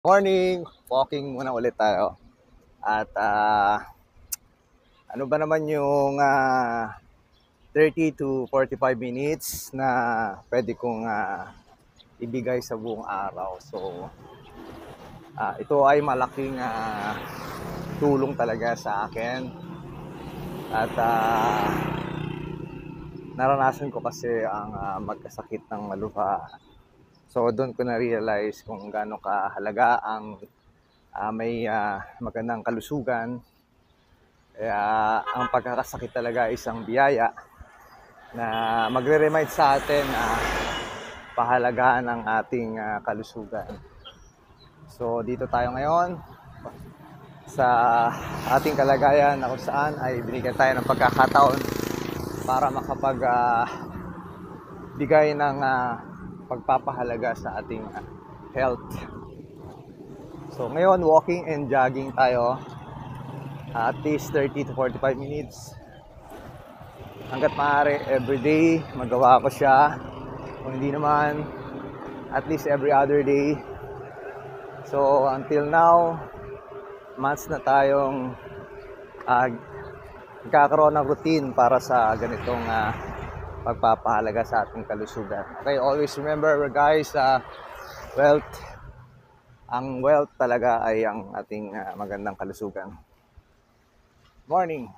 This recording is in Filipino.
Morning! Walking muna ulit tayo. At ano ba naman yung 30 to 45 minutes na pwede kong ibigay sa buong araw. So, ito ay malaking tulong talaga sa akin. At naranasan ko kasi ang magkasakit ng maluha. So, doon ko na-realize kung gaano kahalaga ang may magandang kalusugan. Kaya ang pagkakasakit talaga isang biyaya na magre-remind sa atin pahalagahan ng ating kalusugan. So dito tayo ngayon sa ating kalagayan na kung saan ay binigyan tayo ng pagkakataon para bigay ng pagpapahalaga sa ating health. So ngayon walking and jogging tayo. At least 30 to 45 minutes. Hanggat maaari, everyday, magawa ko siya. Kung hindi naman, at least every other day. So, until now, months na tayong nagkakaroon ng routine para sa ganitong pagpapahalaga sa ating kalusugan. Okay, always remember guys, ang wealth talaga ay ang ating magandang kalusugan. Morning!